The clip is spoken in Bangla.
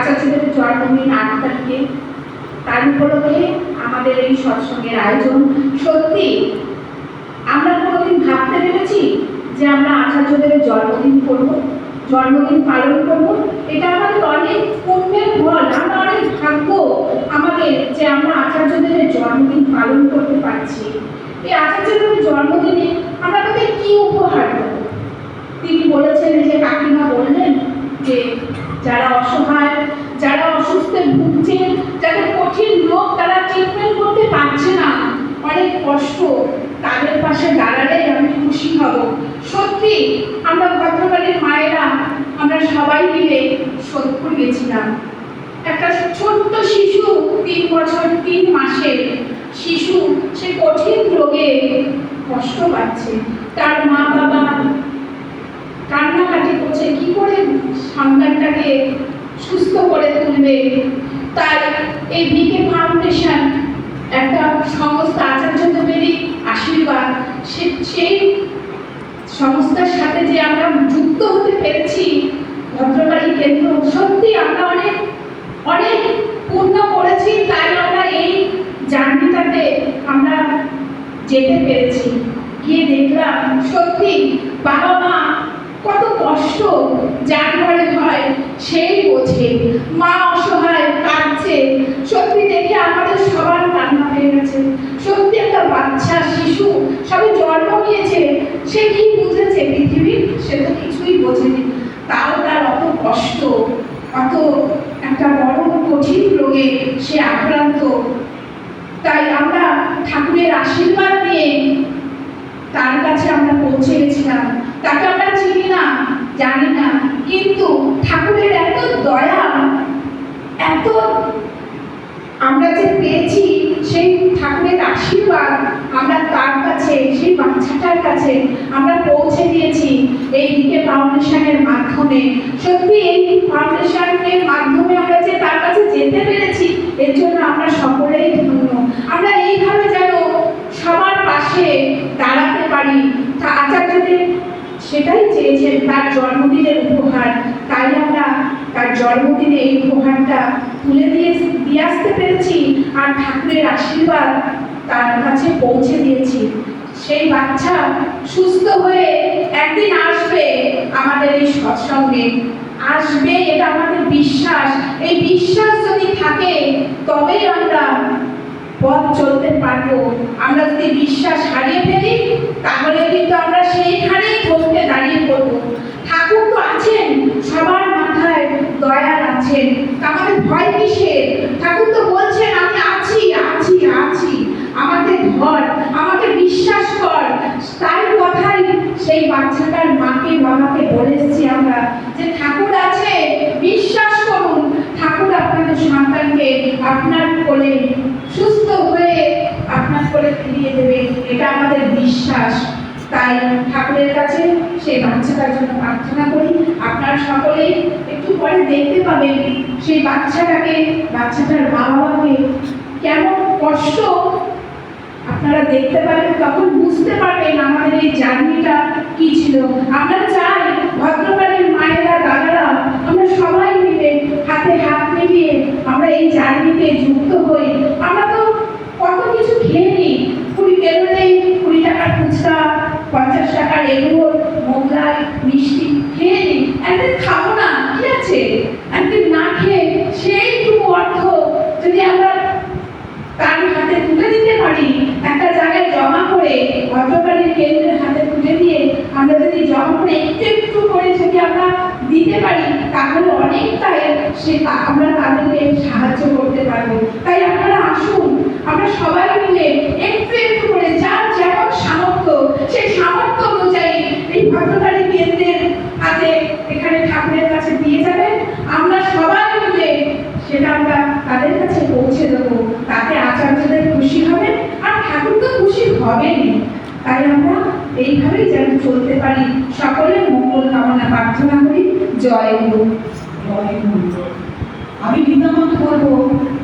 আচার্যদের জন্মদিন ৮ তারিখে, তার উপলক্ষে আমাদের এই সৎসঙ্গের আয়োজন। সত্যি আমরা কোনোদিন ভাবতে পেরেছি যে আমরা আচার্যদের জন্মদিন করব, জন্মদিন পালন করব? এটা আমাদের অনেক পুণ্যের ফল, আমরা অনেক ভাগ্য আমাদের যে আমরা আচার্যদের জন্মদিন পালন করতে পারছি। এই আচার্যদের জন্মদিনে আমরা তাদের কি উপহার দেব? তিনি বলেছেন, যে কাকিমা বললেন যে যারা অসহায়, যারা অসুস্থে ভুগছে, যাদের কঠিন রোগ, তারা ট্রিটমেন্ট করতে পারছে না, অনেক কষ্ট, তাদের পাশে দাঁড়ালেই আমি খুশি হব। সত্যি আমরা ভদ্রকালীর মায়েরা আমরা সবাই মিলে সোদপুর গেছিলাম। একটা ছোট্ট শিশু, 3 বছর 3 মাসের শিশু, সে কঠিন রোগে কষ্ট পাচ্ছে, তার মা বাবা কান্নাকাটি করছে, কি করে সন্তানটাকে সুস্থ করে তুলবে। তাই এই বিকে ফাউন্ডেশন একটা সংস্থা, আচার্যদেবেরই আশীর্বাদ, সেই সংস্থার সাথে যে আমরা যুক্ত হতে পেরেছি, ভদ্রকালী কেন্দ্র, সত্যি আমরা অনেক অনেক পূর্ণ করেছি। তাই আমরা এই জার্নিটাতে আমরা যেতে পেরেছি। গিয়ে দেখলাম সত্যি বাবা মা কত কষ্ট যার ঘরে হয় সেই বোঝে, মা অসহায় কাঁদছে, সত্যি দেখে আমাদের সবার কান্না পেয়ে গেছে। সত্যি একটা বাচ্চা শিশু সবে জন্ম নিয়েছে, সে কি বুঝেছে পৃথিবী? সে তো কিছুই বোঝেনি, তাও তার অত কষ্ট, অত একটা বড় কঠিন রোগে সে আক্রান্ত। তাই আমরা ঠাকুরের আশীর্বাদ নিয়ে তার কাছে আমরা পৌঁছে গেছিলাম। তাকে আমরা চিনি না, জানি না, কিন্তু ঠাকুরের এত দয়া, এত আমরা যে পেয়েছি, সেই ঠাকুরের আশীর্বাদ আমরা তার কাছে, সেই বাচ্চাটার কাছে আমরা পৌঁছে দিয়েছি এই বিকে ফাউন্ডেশনের মাধ্যমে। সত্যি এই ফাউন্ডেশনের মাধ্যমে আমরা যে তার কাছে যেতে পেরেছি, এর জন্য আমরা সকলেই ধন্য। আমরা এইভাবে যেন সবার পাশে দাঁড়াতে পারি, তা আচার্যদের সেটাই চেয়েছেন তার জন্মদিনের উপহার। তাই আমরা তার জন্মদিনে এই উপহারটা তুলে দিয়ে আসতে পেরেছি, আর ঠাকুরের আশীর্বাদ তার কাছে পৌঁছে দিয়েছি। সেই বাচ্চা সুস্থ হয়ে একদিন আসবে আমাদের এই সৎসঙ্গে, আসবে, এটা আমাদের বিশ্বাস। এই বিশ্বাস যদি থাকে তবেই আমরা পথ চলতে পারবো। আমরা যদি বিশ্বাস হারিয়ে ফেলি, তাহলে কিন্তু আমরা সেইখানেই থমকে দাঁড়িয়ে পড়বো। ঠাকুর তো আছেন, সবার মাথায় দয়াল আছেন, আমাদের ভয় কিসের? ঠাকুর তো বলছেন, আমি আছি আছি আছি, আমাকে ধর, আমাকে বিশ্বাস কর। তাই কথাই সেই বাচ্চাটার মাকে বাবাকে বলেছি আমরা, যে ঠাকুর আছে, বিশ্বাস করুন, ঠাকুর আপনাদের সন্তানকে আপনার কোলে সুস্থ হয়ে আপনার কোলে ফিরিয়ে দেবে, এটা আমাদের বিশ্বাস। তাই ঠাকুরের কাছে সেই বাচ্চাটার জন্য প্রার্থনা করি। আপনারা সকলেই একটু পরে দেখতে পাবেন সেই বাচ্চাটাকে, বাচ্চাটার মা বাবাকে, কেমন কষ্ট আপনারা দেখতে পাবেন, তখন বুঝতে পারবেন আমাদের এই জার্নিটা কি ছিল। আমরা চাই ভদ্রকালীর মায়েরা, দাদারা, আমরা সবাই মিলে হাতে হাত মিলিয়ে আমরা এই জার্নিতে যুক্ত হই। আমরা তো কত কিছু খেয়ে নিই, পুরী বেরোলেই 20 টাকার ফুচকা, 50 টাকার এগরোল, মোগলাই, মিষ্টি খেয়ে নিই। একদিন খাবো না, কি আছে? একদিন না খেয়ে সেইটুকু অর্থ যদি আমরা তার হাতে তুলে দিতে পারি, একটা জায়গায় জমা করে, ভদ্রকালীর কেন্দ্রের হাতে তুলে দিয়ে আমরা যদি জমা করে একটু একটু করে যদি আমরা দিতে পারি, তাহলে অনেকটাই আমরা তাদেরকে সাহায্য করতে পারবো। তাই আপনারা আসুন, আমরা সবাই মিলে একটু একটু করে, যার যেমন সামর্থ্য, সেই সামর্থ্য অনুযায়ী এই ভদ্রকালী কেন্দ্রের হাতে এখানে ঠাকুরের কাছে দিয়ে যাবেন। আমরা সবাই মিলে সেটা আমরা তাদের কাছে পৌঁছে দেবো, তাতে আচার্যদের খুশি হবে, আর ঠাকুর তো খুশি হবেনই। তাই আমরা এইভাবেই যেন চলতে পারি। সকলের মঙ্গল কামনা প্রার্থনা করি। জয় গুরু। জয় গুরু। আমি বিদ্যমান করবো